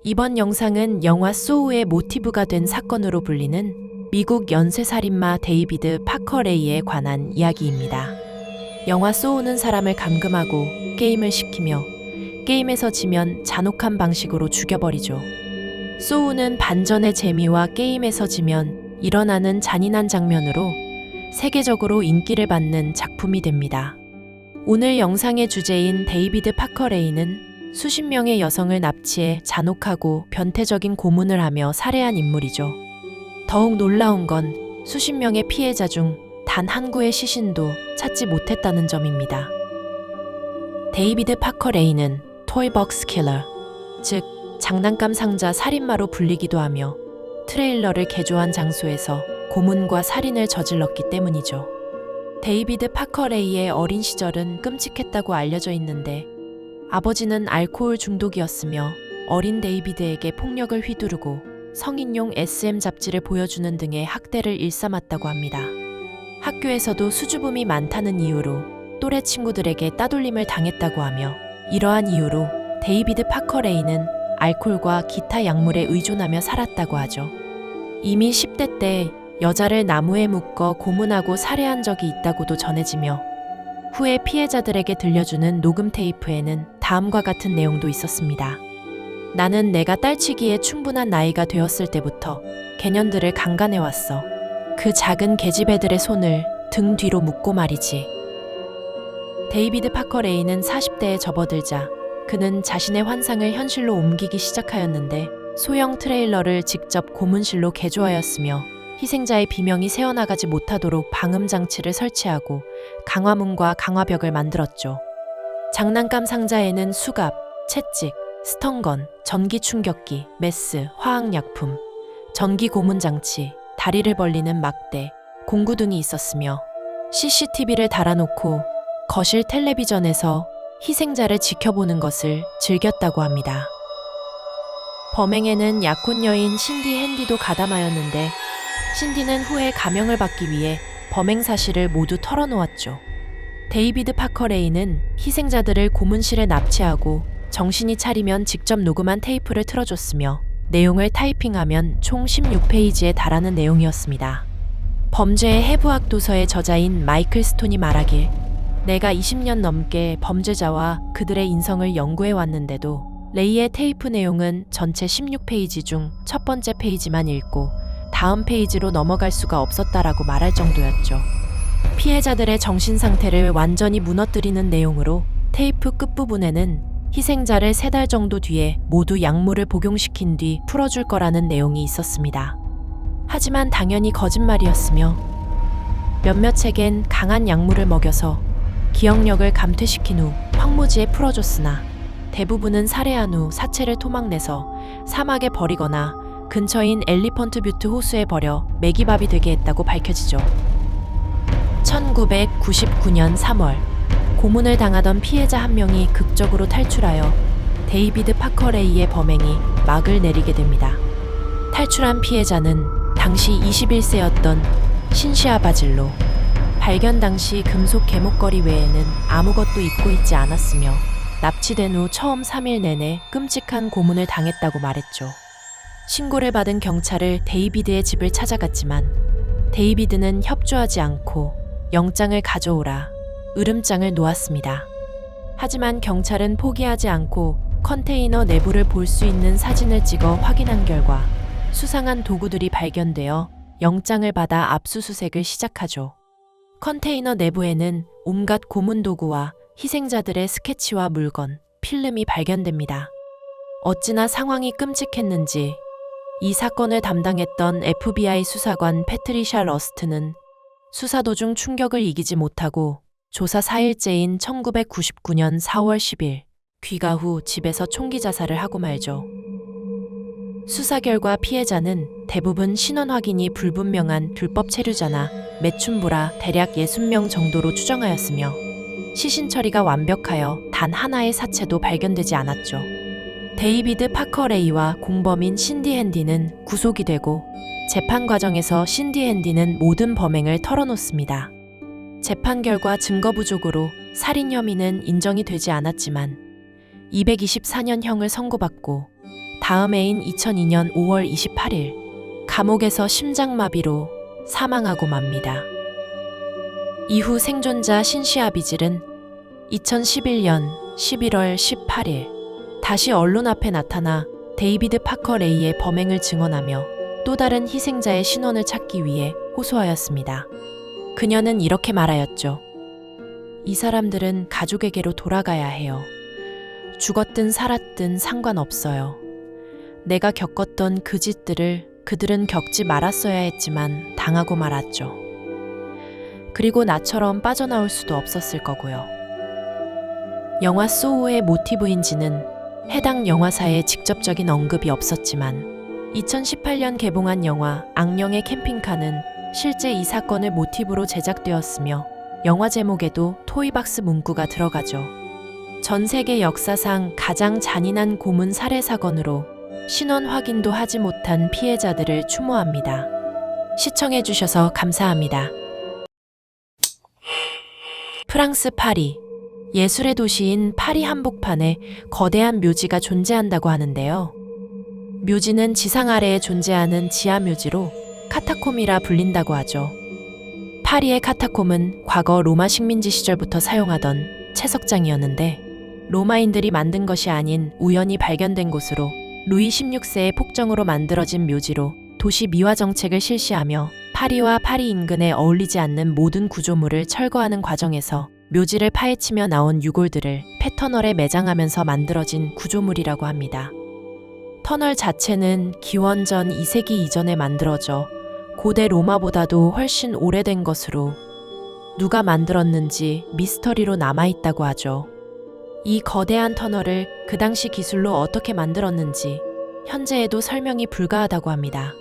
이번 영상은 영화 소우의 모티브가 된 사건으로 불리는 미국 연쇄살인마 데이비드 파커레이에 관한 이야기입니다. 영화 소우는 사람을 감금하고 게임을 시키며 게임에서 지면 잔혹한 방식으로 죽여버리죠. 소우는 반전의 재미와 게임에서 지면 일어나는 잔인한 장면으로 세계적으로 인기를 받는 작품이 됩니다. 오늘 영상의 주제인 데이비드 파커레이는 수십 명의 여성을 납치해 잔혹하고 변태적인 고문을 하며 살해한 인물이죠. 더욱 놀라운 건 수십 명의 피해자 중 단 한 구의 시신도 찾지 못했다는 점입니다. 데이비드 파커레이는 토이벅스 킬러, 즉 장난감 상자 살인마로 불리기도 하며 트레일러를 개조한 장소에서 고문과 살인을 저질렀기 때문이죠. 데이비드 파커레이의 어린 시절은 끔찍했다고 알려져 있는데 아버지는 알코올 중독이었으며 어린 데이비드에게 폭력을 휘두르고 성인용 SM 잡지를 보여주는 등의 학대를 일삼았다고 합니다. 학교에서도 수줍음이 많다는 이유로 또래 친구들에게 따돌림을 당했다고 하며 이러한 이유로 데이비드 파커레이는 알코올과 기타 약물에 의존하며 살았다고 하죠. 이미 10대 때 여자를 나무에 묶어 고문하고 살해한 적이 있다고도 전해지며 후에 피해자들에게 들려주는 녹음 테이프에는 다음과 같은 내용도 있었습니다. 나는 내가 딸치기에 충분한 나이가 되었을 때부터 개년들을 강간해왔어. 그 작은 계집애들의 손을 등 뒤로 묶고 말이지. 데이비드 파커레이는 40대에 접어들자 그는 자신의 환상을 현실로 옮기기 시작하였는데 소형 트레일러를 직접 고문실로 개조하였으며 희생자의 비명이 새어나가지 못하도록 방음 장치를 설치하고 강화문과 강화벽을 만들었죠. 장난감 상자에는 수갑, 채찍, 스턴건, 전기 충격기, 메스, 화학약품, 전기 고문 장치, 다리를 벌리는 막대, 공구 등이 있었으며 CCTV를 달아놓고 거실 텔레비전에서 희생자를 지켜보는 것을 즐겼다고 합니다. 범행에는 약혼 여인 신디 핸디도 가담하였는데 신디는 후에 감형을 받기 위해 범행 사실을 모두 털어놓았죠. 데이비드 파커레이는 희생자들을 고문실에 납치하고 정신이 차리면 직접 녹음한 테이프를 틀어줬으며 내용을 타이핑하면 총 16페이지에 달하는 내용이었습니다. 범죄의 해부학 도서의 저자인 마이클 스톤이 말하길 내가 20년 넘게 범죄자와 그들의 인성을 연구해 왔는데도 레이의 테이프 내용은 전체 16페이지 중 첫 번째 페이지만 읽고 다음 페이지로 넘어갈 수가 없었다라고 말할 정도였죠. 피해자들의 정신 상태를 완전히 무너뜨리는 내용으로 테이프 끝부분에는 희생자를 3달 정도 뒤에 모두 약물을 복용시킨 뒤 풀어줄 거라는 내용이 있었습니다. 하지만 당연히 거짓말이었으며 몇몇에겐 강한 약물을 먹여서 기억력을 감퇴시킨 후 황무지에 풀어줬으나 대부분은 살해한 후 사체를 토막내서 사막에 버리거나 근처인 엘리펀트 뷰트 호수에 버려 매기밥이 되게 했다고 밝혀지죠. 1999년 3월 고문을 당하던 피해자 한 명이 극적으로 탈출하여 데이비드 파커레이의 범행이 막을 내리게 됩니다. 탈출한 피해자는 당시 21세였던 신시아 바질로. 발견 당시 금속 개목걸이 외에는 아무것도 입고 있지 않았으며 납치된 후 처음 3일 내내 끔찍한 고문을 당했다고 말했죠. 신고를 받은 경찰을 데이비드의 집을 찾아갔지만 데이비드는 협조하지 않고 영장을 가져오라 으름장을 놓았습니다. 하지만 경찰은 포기하지 않고 컨테이너 내부를 볼 수 있는 사진을 찍어 확인한 결과 수상한 도구들이 발견되어 영장을 받아 압수수색을 시작하죠. 컨테이너 내부에는 온갖 고문 도구와 희생자들의 스케치와 물건, 필름이 발견됩니다. 어찌나 상황이 끔찍했는지 이 사건을 담당했던 FBI 수사관 패트리샤 러스트는 수사 도중 충격을 이기지 못하고 조사 4일째인 1999년 4월 10일 귀가 후 집에서 총기 자살을 하고 말죠. 수사 결과 피해자는 대부분 신원 확인이 불분명한 불법 체류자나 매춘부라 대략 60명 정도로 추정하였으며 시신 처리가 완벽하여 단 하나의 사체도 발견되지 않았죠. 데이비드 파커레이와 공범인 신디 핸디는 구속이 되고 재판 과정에서 신디 핸디는 모든 범행을 털어놓습니다. 재판 결과 증거 부족으로 살인 혐의는 인정이 되지 않았지만 224년형을 선고받고 다음 해인 2002년 5월 28일 감옥에서 심장마비로 사망하고 맙니다. 이후 생존자 신시 아비질은 2011년 11월 18일 다시 언론 앞에 나타나 데이비드 파커 레이의 범행을 증언하며 또 다른 희생자의 신원을 찾기 위해 호소하였습니다. 그녀는 이렇게 말하였죠. 이 사람들은 가족에게로 돌아가야 해요. 죽었든 살았든 상관없어요. 내가 겪었던 그 짓들을 그들은 겪지 말았어야 했지만 당하고 말았죠. 그리고 나처럼 빠져나올 수도 없었을 거고요. 영화 소우의 모티브인지는 해당 영화사에 직접적인 언급이 없었지만 2018년 개봉한 영화 악령의 캠핑카는 실제 이 사건을 모티브로 제작되었으며 영화 제목에도 토이박스 문구가 들어가죠. 전 세계 역사상 가장 잔인한 고문 살해 사건으로 신원 확인도 하지 못한 피해자들을 추모합니다. 시청해주셔서 감사합니다. 프랑스 파리. 예술의 도시인 파리 한복판에 거대한 묘지가 존재한다고 하는데요. 묘지는 지상 아래에 존재하는 지하 묘지로 카타콤이라 불린다고 하죠. 파리의 카타콤은 과거 로마 식민지 시절부터 사용하던 채석장이었는데 로마인들이 만든 것이 아닌 우연히 발견된 곳으로 루이 16세의 폭정으로 만들어진 묘지로 도시 미화 정책을 실시하며 파리와 파리 인근에 어울리지 않는 모든 구조물을 철거하는 과정에서 묘지를 파헤치며 나온 유골들을 패터널에 매장하면서 만들어진 구조물이라고 합니다. 터널 자체는 기원전 2세기 이전에 만들어져 고대 로마보다도 훨씬 오래된 것으로 누가 만들었는지 미스터리로 남아있다고 하죠. 이 거대한 터널을 그 당시 기술로 어떻게 만들었는지 현재에도 설명이 불가하다고 합니다.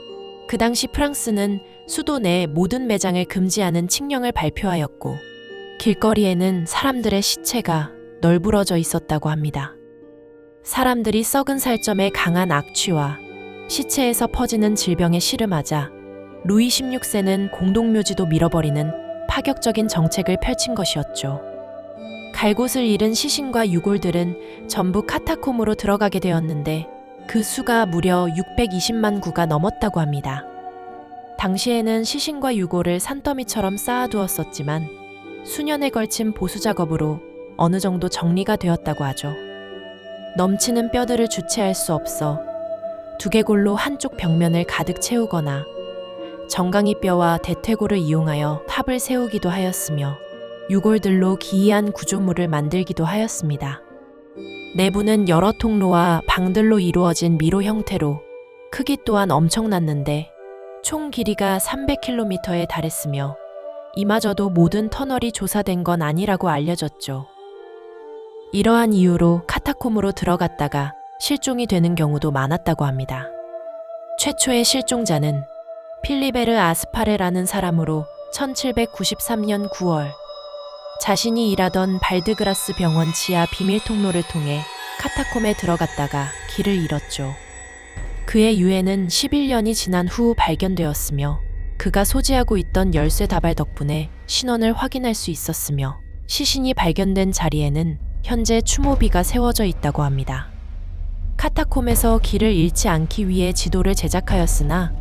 그 당시 프랑스는 수도 내 모든 매장을 금지하는 칙령을 발표하였고 길거리에는 사람들의 시체가 널브러져 있었다고 합니다. 사람들이 썩은 살점에 강한 악취와 시체에서 퍼지는 질병에 시름하자 루이 16세는 공동묘지도 밀어버리는 파격적인 정책을 펼친 것이었죠. 갈 곳을 잃은 시신과 유골들은 전부 카타콤으로 들어가게 되었는데 그 수가 무려 620만 구가 넘었다고 합니다. 당시에는 시신과 유골을 산더미처럼 쌓아두었었지만 수년에 걸친 보수 작업으로 어느 정도 정리가 되었다고 하죠. 넘치는 뼈들을 주체할 수 없어 두개골로 한쪽 벽면을 가득 채우거나 정강이 뼈와 대퇴골을 이용하여 탑을 세우기도 하였으며 유골들로 기이한 구조물을 만들기도 하였습니다. 내부는 여러 통로와 방들로 이루어진 미로 형태로 크기 또한 엄청났는데 총 길이가 300km에 달했으며 이마저도 모든 터널이 조사된 건 아니라고 알려졌죠. 이러한 이유로 카타콤으로 들어갔다가 실종이 되는 경우도 많았다고 합니다. 최초의 실종자는 필리베르 아스파레라는 사람으로 1793년 9월 자신이 일하던 발드그라스 병원 지하 비밀 통로를 통해 카타콤에 들어갔다가 길을 잃었죠. 그의 유해는 11년이 지난 후 발견되었으며 그가 소지하고 있던 열쇠 다발 덕분에 신원을 확인할 수 있었으며 시신이 발견된 자리에는 현재 추모비가 세워져 있다고 합니다. 카타콤에서 길을 잃지 않기 위해 지도를 제작하였으나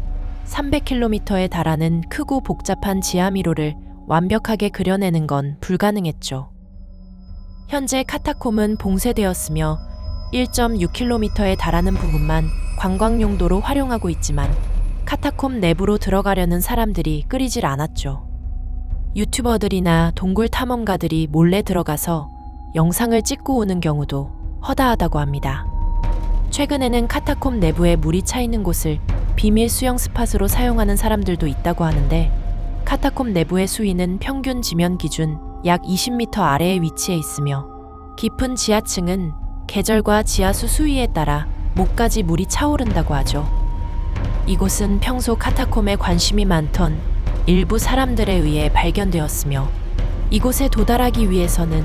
300km에 달하는 크고 복잡한 지하미로를 완벽하게 그려내는 건 불가능했죠. 현재 카타콤은 봉쇄되었으며 1.6km에 달하는 부분만 관광 용도로 활용하고 있지만 카타콤 내부로 들어가려는 사람들이 끊이질 않았죠. 유튜버들이나 동굴 탐험가들이 몰래 들어가서 영상을 찍고 오는 경우도 허다하다고 합니다. 최근에는 카타콤 내부에 물이 차 있는 곳을 비밀 수영 스팟으로 사용하는 사람들도 있다고 하는데 카타콤 내부의 수위는 평균 지면 기준 약 20m 아래에 위치해 있으며 깊은 지하층은 계절과 지하수 수위에 따라 목까지 물이 차오른다고 하죠. 이곳은 평소 카타콤에 관심이 많던 일부 사람들에 의해 발견되었으며 이곳에 도달하기 위해서는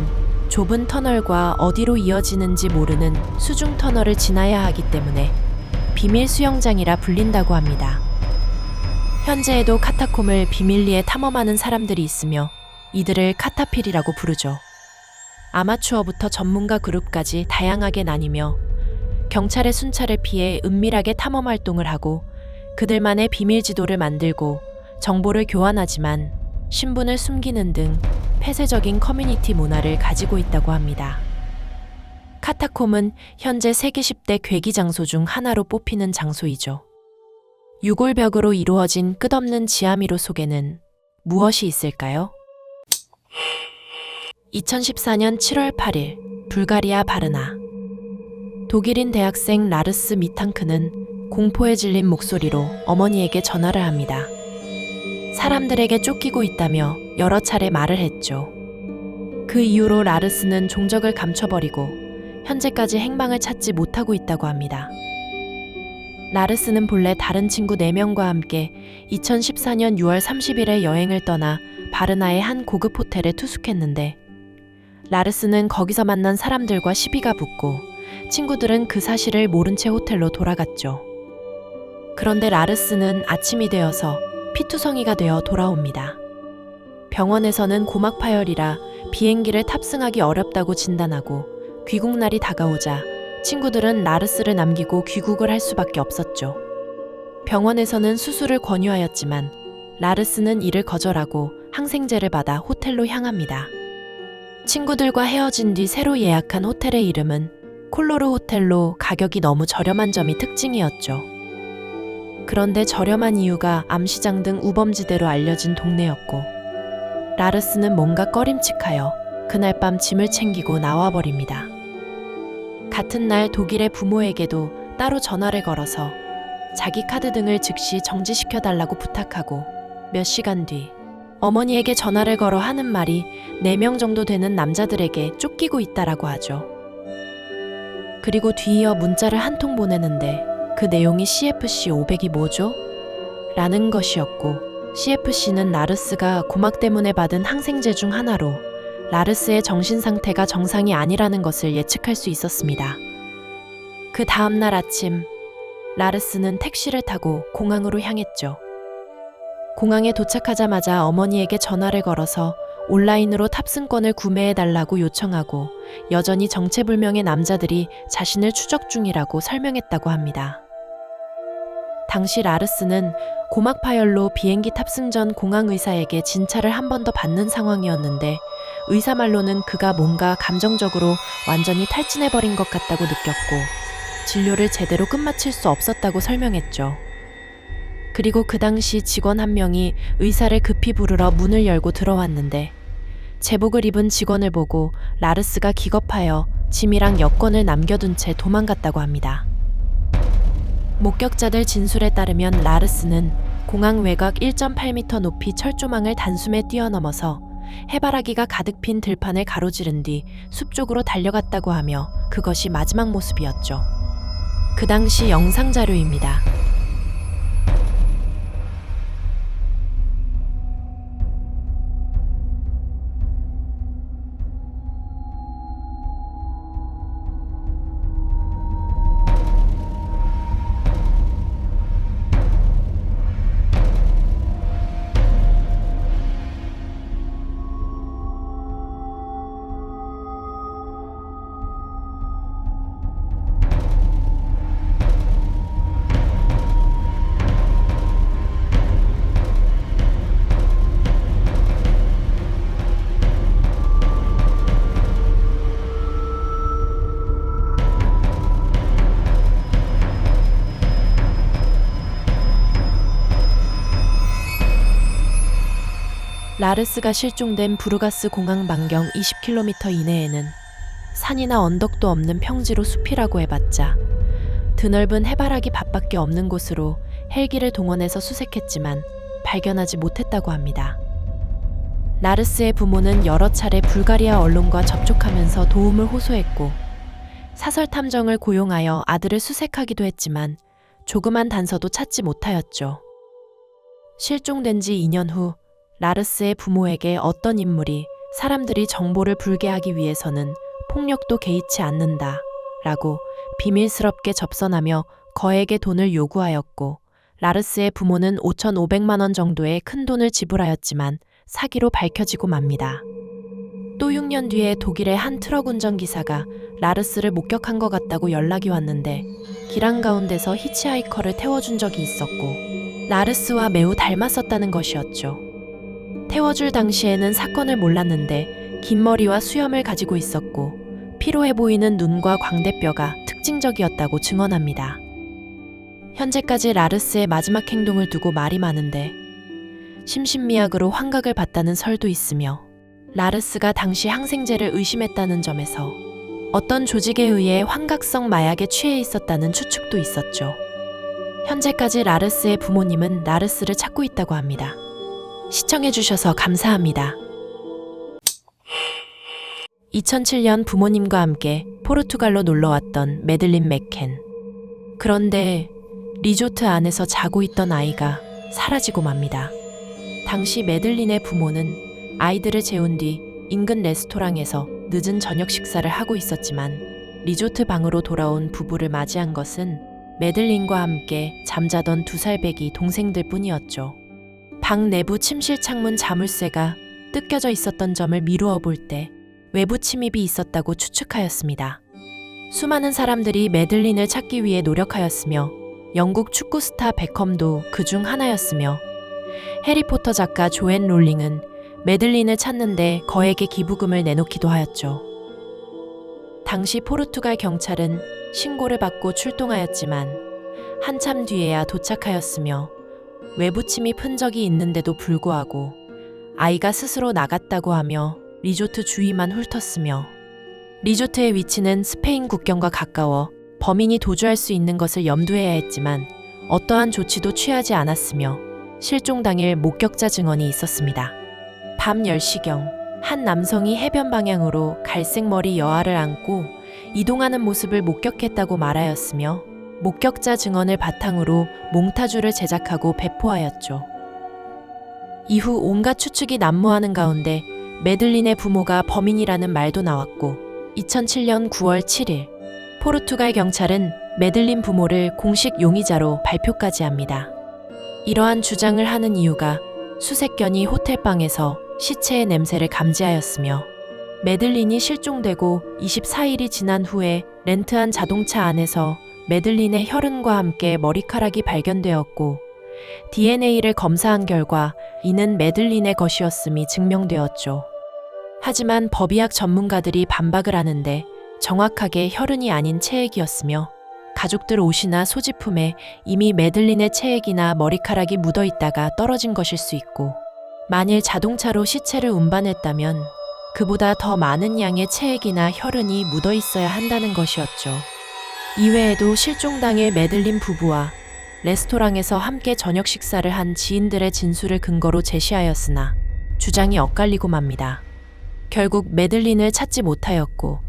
좁은 터널과 어디로 이어지는지 모르는 수중 터널을 지나야 하기 때문에 비밀 수영장이라 불린다고 합니다. 현재에도 카타콤을 비밀리에 탐험하는 사람들이 있으며 이들을 카타필이라고 부르죠. 아마추어부터 전문가 그룹까지 다양하게 나뉘며 경찰의 순찰을 피해 은밀하게 탐험 활동을 하고 그들만의 비밀 지도를 만들고 정보를 교환하지만 신분을 숨기는 등 폐쇄적인 커뮤니티 문화를 가지고 있다고 합니다. 카타콤은 현재 세계 10대 괴기 장소 중 하나로 뽑히는 장소이죠. 유골벽으로 이루어진 끝없는 지하미로 속에는 무엇이 있을까요? 2014년 7월 8일 불가리아 바르나. 독일인 대학생 라르스 미탕크는 공포에 질린 목소리로 어머니에게 전화를 합니다. 사람들에게 쫓기고 있다며 여러 차례 말을 했죠. 그 이후로 라르스는 종적을 감춰버리고 현재까지 행방을 찾지 못하고 있다고 합니다. 라르스는 본래 다른 친구 4명과 함께 2014년 6월 30일에 여행을 떠나 바르나의 한 고급 호텔에 투숙했는데 라르스는 거기서 만난 사람들과 시비가 붙고 친구들은 그 사실을 모른 채 호텔로 돌아갔죠. 그런데 라르스는 아침이 되어서 피투성이가 되어 돌아옵니다. 병원에서는 고막 파열이라 비행기를 탑승하기 어렵다고 진단하고 귀국날이 다가오자 친구들은 라르스를 남기고 귀국을 할 수밖에 없었죠. 병원에서는 수술을 권유하였지만 라르스는 이를 거절하고 항생제를 받아 호텔로 향합니다. 친구들과 헤어진 뒤 새로 예약한 호텔의 이름은 콜로르 호텔로 가격이 너무 저렴한 점이 특징이었죠. 그런데 저렴한 이유가 암시장 등 우범지대로 알려진 동네였고 라르스는 뭔가 꺼림칙하여 그날 밤 짐을 챙기고 나와버립니다. 같은 날 독일의 부모에게도 따로 전화를 걸어서 자기 카드 등을 즉시 정지시켜달라고 부탁하고 몇 시간 뒤 어머니에게 전화를 걸어 하는 말이 4명 정도 되는 남자들에게 쫓기고 있다라고 하죠. 그리고 뒤이어 문자를 한 통 보내는데 그 내용이 CFC 500이 뭐죠? 라는 것이었고 CFC는 라르스가 고막 때문에 받은 항생제 중 하나로 라르스의 정신 상태가 정상이 아니라는 것을 예측할 수 있었습니다. 그 다음날 아침 라르스는 택시를 타고 공항으로 향했죠. 공항에 도착하자마자 어머니에게 전화를 걸어서 온라인으로 탑승권을 구매해달라고 요청하고 여전히 정체불명의 남자들이 자신을 추적 중이라고 설명했다고 합니다. 당시 라르스는 고막 파열로 비행기 탑승 전 공항 의사에게 진찰을 한 번 더 받는 상황이었는데 의사 말로는 그가 뭔가 감정적으로 완전히 탈진해버린 것 같다고 느꼈고 진료를 제대로 끝마칠 수 없었다고 설명했죠. 그리고 그 당시 직원 한 명이 의사를 급히 부르러 문을 열고 들어왔는데 제복을 입은 직원을 보고 라르스가 기겁하여 짐이랑 여권을 남겨둔 채 도망갔다고 합니다. 목격자들 진술에 따르면 라르스는 공항 외곽 1.8m 높이 철조망을 단숨에 뛰어넘어서 해바라기가 가득 핀 들판을 가로지른 뒤 숲 쪽으로 달려갔다고 하며 그것이 마지막 모습이었죠. 그 당시 영상 자료입니다. 라르스가 실종된 부르가스 공항 반경 20km 이내에는 산이나 언덕도 없는 평지로 숲이라고 해봤자 드넓은 해바라기 밭밖에 없는 곳으로 헬기를 동원해서 수색했지만 발견하지 못했다고 합니다. 라르스의 부모는 여러 차례 불가리아 언론과 접촉하면서 도움을 호소했고 사설 탐정을 고용하여 아들을 수색하기도 했지만 조그만 단서도 찾지 못하였죠. 실종된 지 2년 후 라르스의 부모에게 어떤 인물이 사람들이 정보를 불개하기 위해서는 폭력도 개의치 않는다 라고 비밀스럽게 접선하며 거액의 돈을 요구하였고 라르스의 부모는 5,500만 원 정도의 큰 돈을 지불하였지만 사기로 밝혀지고 맙니다. 또 6년 뒤에 독일의 한 트럭 운전기사가 라르스를 목격한 것 같다고 연락이 왔는데 길 한가운데서 히치하이커를 태워준 적이 있었고 라르스와 매우 닮았었다는 것이었죠. 태워줄 당시에는 사건을 몰랐는데 긴 머리와 수염을 가지고 있었고 피로해 보이는 눈과 광대뼈가 특징적이었다고 증언합니다. 현재까지 라르스의 마지막 행동을 두고 말이 많은데 심신미약으로 환각을 봤다는 설도 있으며 라르스가 당시 항생제를 의심했다는 점에서 어떤 조직에 의해 환각성 마약에 취해 있었다는 추측도 있었죠. 현재까지 라르스의 부모님은 라르스를 찾고 있다고 합니다. 시청해주셔서 감사합니다. 2007년 부모님과 함께 포르투갈로 놀러왔던 매들린 맥켄. 그런데 리조트 안에서 자고 있던 아이가 사라지고 맙니다. 당시 매들린의 부모는 아이들을 재운 뒤 인근 레스토랑에서 늦은 저녁 식사를 하고 있었지만 리조트 방으로 돌아온 부부를 맞이한 것은 매들린과 함께 잠자던 2살 배기 동생들 뿐이었죠. 방 내부 침실 창문 자물쇠가 뜯겨져 있었던 점을 미루어 볼 때 외부 침입이 있었다고 추측하였습니다. 수많은 사람들이 매들린을 찾기 위해 노력하였으며 영국 축구 스타 베컴도 그중 하나였으며 해리포터 작가 조앤 롤링은 매들린을 찾는데 거액의 기부금을 내놓기도 하였죠. 당시 포르투갈 경찰은 신고를 받고 출동하였지만 한참 뒤에야 도착하였으며 외부 침입 흔적이 있는데도 불구하고 아이가 스스로 나갔다고 하며 리조트 주위만 훑었으며 리조트의 위치는 스페인 국경과 가까워 범인이 도주할 수 있는 것을 염두해야 했지만 어떠한 조치도 취하지 않았으며 실종 당일 목격자 증언이 있었습니다. 밤 10시경 한 남성이 해변 방향으로 갈색 머리 여아를 안고 이동하는 모습을 목격했다고 말하였으며 목격자 증언을 바탕으로 몽타주를 제작하고 배포하였죠. 이후 온갖 추측이 난무하는 가운데 매들린의 부모가 범인이라는 말도 나왔고 2007년 9월 7일 포르투갈 경찰은 매들린 부모를 공식 용의자로 발표까지 합니다. 이러한 주장을 하는 이유가 수색견이 호텔방에서 시체의 냄새를 감지하였으며 매들린이 실종되고 24일이 지난 후에 렌트한 자동차 안에서 매들린의 혈흔과 함께 머리카락이 발견되었고 DNA를 검사한 결과 이는 매들린의 것이었음이 증명되었죠. 하지만 법의학 전문가들이 반박을 하는데 정확하게 혈흔이 아닌 체액이었으며 가족들 옷이나 소지품에 이미 매들린의 체액이나 머리카락이 묻어 있다가 떨어진 것일 수 있고 만일 자동차로 시체를 운반했다면 그보다 더 많은 양의 체액이나 혈흔이 묻어 있어야 한다는 것이었죠. 이외에도 실종 당일 매들린 부부와 레스토랑에서 함께 저녁 식사를 한 지인들의 진술을 근거로 제시하였으나 주장이 엇갈리고 맙니다. 결국 매들린을 찾지 못하였고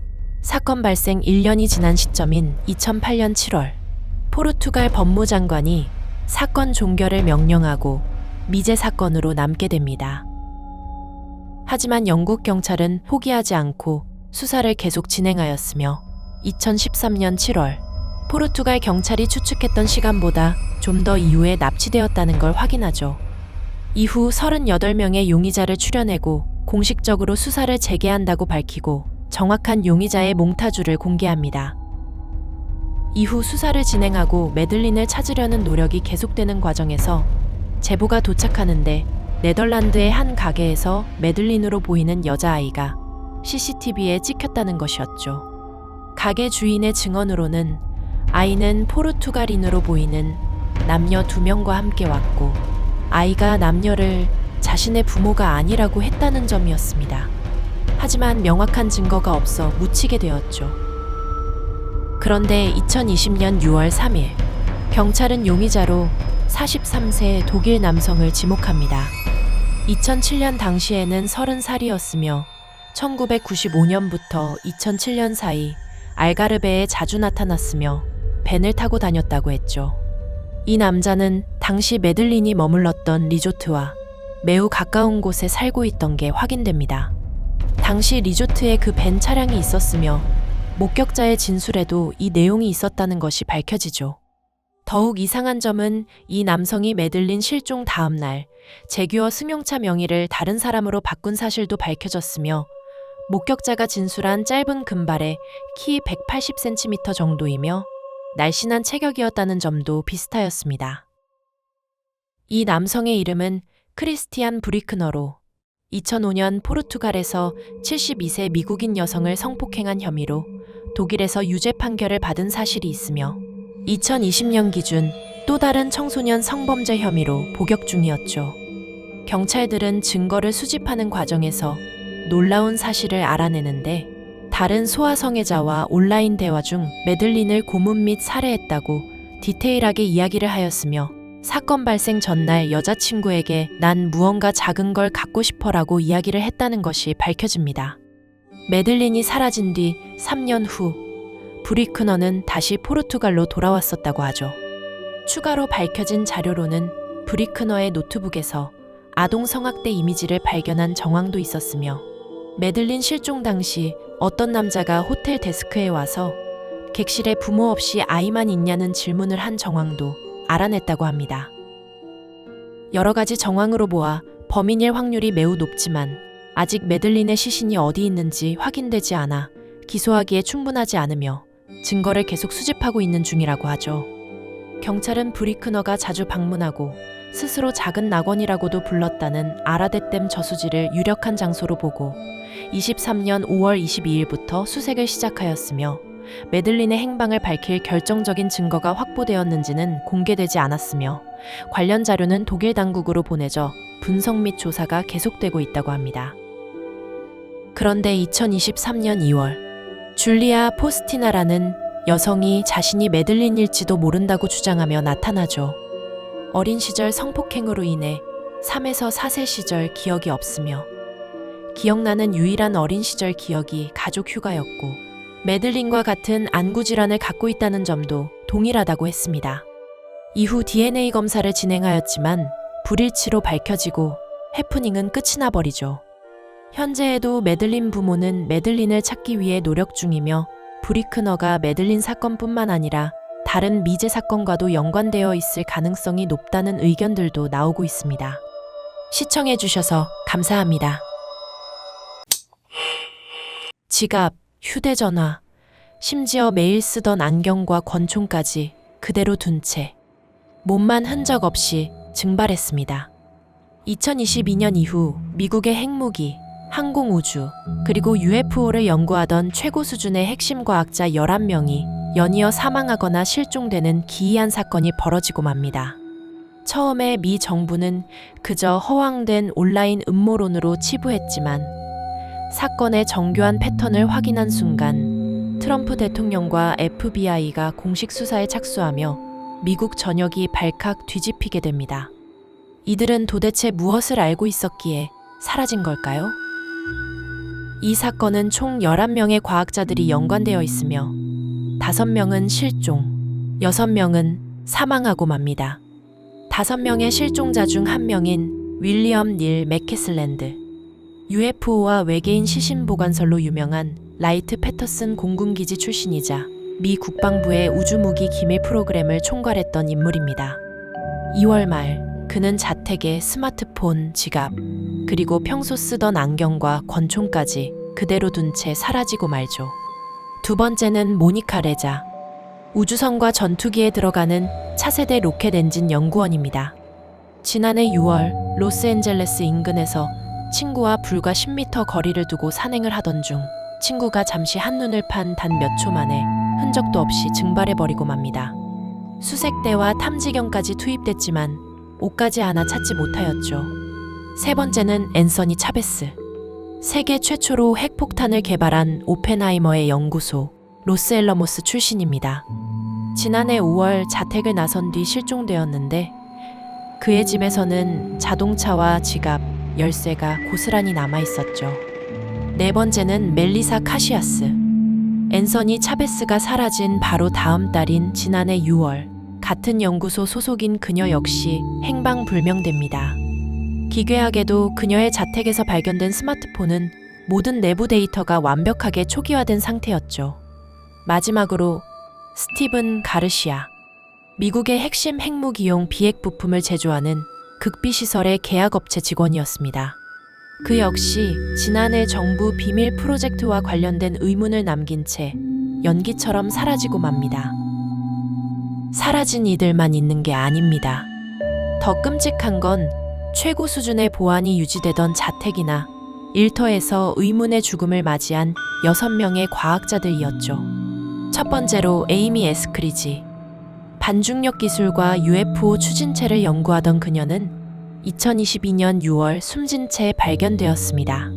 사건 발생 1년이 지난 시점인 2008년 7월 포르투갈 법무장관이 사건 종결을 명령하고 미제 사건으로 남게 됩니다. 하지만 영국 경찰은 포기하지 않고 수사를 계속 진행하였으며 2013년 7월 포르투갈 경찰이 추측했던 시간보다 좀 더 이후에 납치되었다는 걸 확인하죠. 이후 38명의 용의자를 추려내고 공식적으로 수사를 재개한다고 밝히고 정확한 용의자의 몽타주를 공개합니다. 이후 수사를 진행하고 매들린을 찾으려는 노력이 계속되는 과정에서 제보가 도착하는데 네덜란드의 한 가게에서 매들린으로 보이는 여자아이가 CCTV에 찍혔다는 것이었죠. 가게 주인의 증언으로는 아이는 포르투갈인으로 보이는 남녀 2명과 함께 왔고 아이가 남녀를 자신의 부모가 아니라고 했다는 점이었습니다. 하지만 명확한 증거가 없어 묻히게 되었죠. 그런데 2020년 6월 3일 경찰은 용의자로 43세 독일 남성을 지목합니다. 2007년 당시에는 30살이었으며 1995년부터 2007년 사이 알가르베에 자주 나타났으며 밴을 타고 다녔다고 했죠. 이 남자는 당시 매들린이 머물렀던 리조트와 매우 가까운 곳에 살고 있던 게 확인됩니다. 당시 리조트에 그 밴 차량이 있었으며 목격자의 진술에도 이 내용이 있었다는 것이 밝혀지죠. 더욱 이상한 점은 이 남성이 매들린 실종 다음 날 제규어 승용차 명의를 다른 사람으로 바꾼 사실도 밝혀졌으며 목격자가 진술한 짧은 금발에 키 180cm 정도이며 날씬한 체격이었다는 점도 비슷하였습니다. 이 남성의 이름은 크리스티안 브리크너로 2005년 포르투갈에서 72세 미국인 여성을 성폭행한 혐의로 독일에서 유죄 판결을 받은 사실이 있으며 2020년 기준 또 다른 청소년 성범죄 혐의로 복역 중이었죠. 경찰들은 증거를 수집하는 과정에서 놀라운 사실을 알아내는데 다른 소아 성애자와 온라인 대화 중 매들린을 고문 및 살해했다고 디테일하게 이야기를 하였으며 사건 발생 전날 여자친구에게 난 무언가 작은 걸 갖고 싶어라고 이야기를 했다는 것이 밝혀집니다. 매들린이 사라진 뒤 3년 후 브리크너는 다시 포르투갈로 돌아왔었다고 하죠. 추가로 밝혀진 자료로는 브리크너의 노트북에서 아동 성학대 이미지를 발견한 정황도 있었으며 매들린 실종 당시 어떤 남자가 호텔 데스크에 와서 객실에 부모 없이 아이만 있냐는 질문을 한 정황도 알아냈다고 합니다. 여러 가지 정황으로 보아 범인일 확률이 매우 높지만 아직 매들린의 시신이 어디 있는지 확인되지 않아 기소하기에 충분하지 않으며 증거를 계속 수집하고 있는 중이라고 하죠. 경찰은 브리크너가 자주 방문하고 스스로 작은 낙원이라고도 불렀다는 아라데댐 저수지를 유력한 장소로 보고 23년 5월 22일부터 수색을 시작하였으며 매들린의 행방을 밝힐 결정적인 증거가 확보되었는지는 공개되지 않았으며 관련 자료는 독일 당국으로 보내져 분석 및 조사가 계속되고 있다고 합니다. 그런데 2023년 2월 줄리아 포스티나라는 여성이 자신이 매들린일지도 모른다고 주장하며 나타나죠. 어린 시절 성폭행으로 인해 3에서 4세 시절 기억이 없으며 기억나는 유일한 어린 시절 기억이 가족 휴가였고 매들린과 같은 안구질환을 갖고 있다는 점도 동일하다고 했습니다. 이후 DNA 검사를 진행하였지만 불일치로 밝혀지고 해프닝은 끝이 나버리죠. 현재에도 매들린 부모는 매들린을 찾기 위해 노력 중이며 브리크너가 매들린 사건뿐만 아니라 다른 미제 사건과도 연관되어 있을 가능성이 높다는 의견들도 나오고 있습니다. 시청해주셔서 감사합니다. 지갑, 휴대전화, 심지어 매일 쓰던 안경과 권총까지 그대로 둔 채 몸만 흔적 없이 증발했습니다. 2022년 이후 미국의 핵무기, 항공우주, 그리고 UFO를 연구하던 최고 수준의 핵심 과학자 11명이 연이어 사망하거나 실종되는 기이한 사건이 벌어지고 맙니다. 처음에 미 정부는 그저 허황된 온라인 음모론으로 치부했지만 사건의 정교한 패턴을 확인한 순간 트럼프 대통령과 FBI가 공식 수사에 착수하며 미국 전역이 발칵 뒤집히게 됩니다. 이들은 도대체 무엇을 알고 있었기에 사라진 걸까요? 이 사건은 총 11명의 과학자들이 연관되어 있으며 5명은 실종, 6명은 사망하고 맙니다. 5명의 실종자 중 1명인 윌리엄 닐 맥캐슬랜드, UFO와 외계인 시신 보관설로 유명한 라이트 패터슨 공군기지 출신이자 미 국방부의 우주무기 기밀 프로그램을 총괄했던 인물입니다. 2월 말 그는 자택에 스마트폰, 지갑, 그리고 평소 쓰던 안경과 권총까지 그대로 둔 채 사라지고 말죠. 두 번째는 모니카 레자, 우주선과 전투기에 들어가는 차세대 로켓 엔진 연구원입니다. 지난해 6월 로스앤젤레스 인근에서 친구와 불과 10m 거리를 두고 산행을 하던 중 친구가 잠시 한눈을 판 단 몇 초 만에 흔적도 없이 증발해버리고 맙니다. 수색대와 탐지경까지 투입됐지만 옷까지 하나 찾지 못하였죠. 세 번째는 앤서니 차베스. 세계 최초로 핵폭탄을 개발한 오펜하이머의 연구소 로스앨러모스 출신입니다. 지난해 5월 자택을 나선 뒤 실종되었는데 그의 집에서는 자동차와 지갑, 열쇠가 고스란히 남아있었죠. 네 번째는 멜리사 카시아스. 앤서니 차베스가 사라진 바로 다음 달인 지난해 6월 같은 연구소 소속인 그녀 역시 행방불명됩니다. 기괴하게도 그녀의 자택에서 발견된 스마트폰은 모든 내부 데이터가 완벽하게 초기화된 상태였죠. 마지막으로 스티븐 가르시아. 미국의 핵심 핵무기용 비핵 부품을 제조하는 극비시설의 계약업체 직원이었습니다. 그 역시 지난해 정부 비밀 프로젝트와 관련된 의문을 남긴 채 연기처럼 사라지고 맙니다. 사라진 이들만 있는 게 아닙니다. 더 끔찍한 건 최고 수준의 보안이 유지되던 자택이나 일터에서 의문의 죽음을 맞이한 6명의 과학자들이었죠. 첫 번째로 에이미 에스크리지. 반중력 기술과 UFO 추진체를 연구하던 그녀는 2022년 6월 숨진 채 발견되었습니다.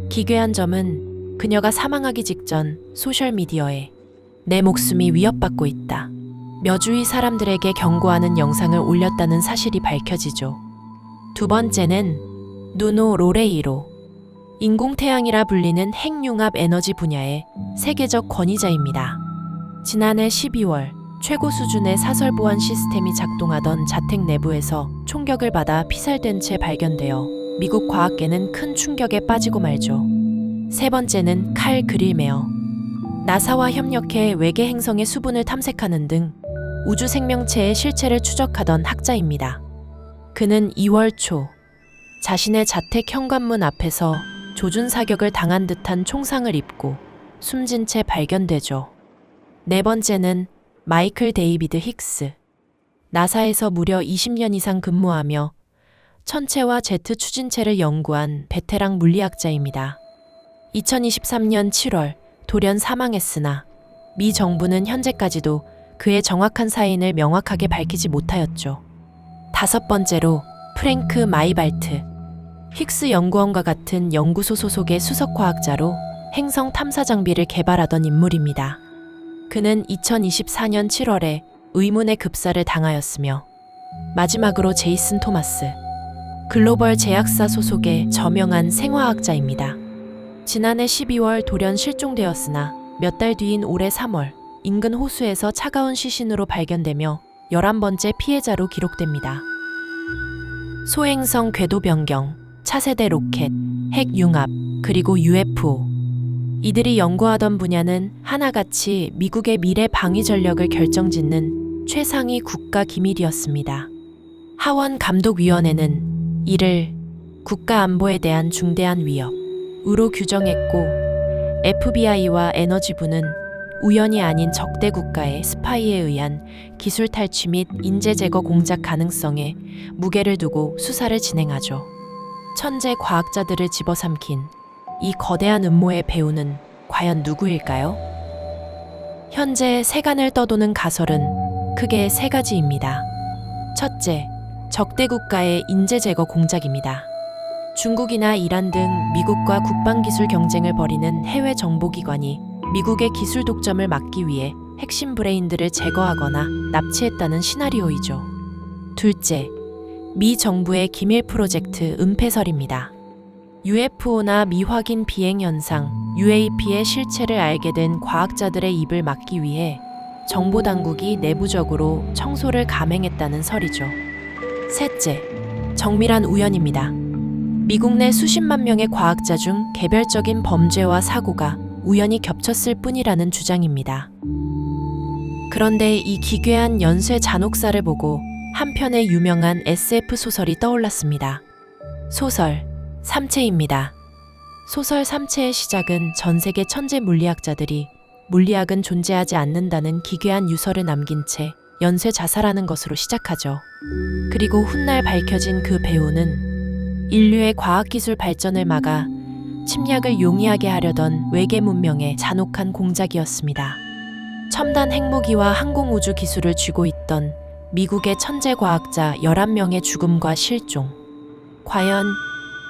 기괴한 점은 그녀가 사망하기 직전 소셜미디어에 내 목숨이 위협받고 있다, 몇 주위 사람들에게 경고하는 영상을 올렸다는 사실이 밝혀지죠. 두 번째는 누노 로레이로. 인공태양이라 불리는 핵융합 에너지 분야의 세계적 권위자입니다. 지난해 12월 최고 수준의 사설 보안 시스템이 작동하던 자택 내부에서 총격을 받아 피살된 채 발견되어 미국 과학계는 큰 충격에 빠지고 말죠. 세 번째는 칼 그릴메어. 나사와 협력해 외계 행성의 수분을 탐색하는 등 우주 생명체의 실체를 추적하던 학자입니다. 그는 2월 초 자신의 자택 현관문 앞에서 조준 사격을 당한 듯한 총상을 입고 숨진 채 발견되죠. 네 번째는 마이클 데이비드 힉스. 나사에서 무려 20년 이상 근무하며 천체와 제트 추진체를 연구한 베테랑 물리학자입니다. 2023년 7월 돌연 사망했으나 미 정부는 현재까지도 그의 정확한 사인을 명확하게 밝히지 못하였죠. 다섯 번째로 프랭크 마이발트. 힉스 연구원과 같은 연구소 소속의 수석과학자로 행성 탐사 장비를 개발하던 인물입니다. 그는 2024년 7월에 의문의 급사를 당하였으며 마지막으로 제이슨 토마스. 글로벌 제약사 소속의 저명한 생화학자입니다. 지난해 12월 돌연 실종되었으나 몇 달 뒤인 올해 3월 인근 호수에서 차가운 시신으로 발견되며 11번째 피해자로 기록됩니다. 소행성 궤도 변경, 차세대 로켓, 핵융합, 그리고 UFO. 이들이 연구하던 분야는 하나같이 미국의 미래 방위 전력을 결정짓는 최상위 국가 기밀이었습니다. 하원 감독위원회는 이를 국가 안보에 대한 중대한 위협으로 규정했고, FBI와 에너지부는 우연이 아닌 적대 국가의 스파이에 의한 기술 탈취 및 인재 제거 공작 가능성에 무게를 두고 수사를 진행하죠. 천재 과학자들을 집어삼킨 이 거대한 음모의 배우는 과연 누구일까요? 현재 세간을 떠도는 가설은 크게 세 가지입니다. 첫째, 적대 국가의 인재 제거 공작입니다. 중국이나 이란 등 미국과 국방기술 경쟁을 벌이는 해외 정보기관이 미국의 기술 독점을 막기 위해 핵심 브레인들을 제거하거나 납치했다는 시나리오이죠. 둘째, 미 정부의 기밀 프로젝트 은폐설입니다. UFO나 미확인 비행 현상, UAP의 실체를 알게 된 과학자들의 입을 막기 위해 정보 당국이 내부적으로 청소를 감행했다는 설이죠. 셋째, 정밀한 우연입니다. 미국 내 수십만 명의 과학자 중 개별적인 범죄와 사고가 우연히 겹쳤을 뿐이라는 주장입니다. 그런데 이 기괴한 연쇄 잔혹사를 보고 한편의 유명한 SF 소설이 떠올랐습니다. 소설 삼체입니다. 소설 삼체의 시작은 전 세계 천재 물리학자들이 물리학은 존재하지 않는다는 기괴한 유서를 남긴 채 연쇄 자살하는 것으로 시작하죠. 그리고 훗날 밝혀진 그 배우는 인류의 과학기술 발전을 막아 침략을 용이하게 하려던 외계 문명의 잔혹한 공작이었습니다. 첨단 핵무기와 항공우주 기술을 쥐고 있던 미국의 천재 과학자 11명의 죽음과 실종. 과연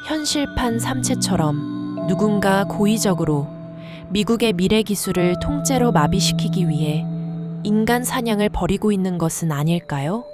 현실판 삼체처럼 누군가 고의적으로 미국의 미래 기술을 통째로 마비시키기 위해 인간 사냥을 벌이고 있는 것은 아닐까요?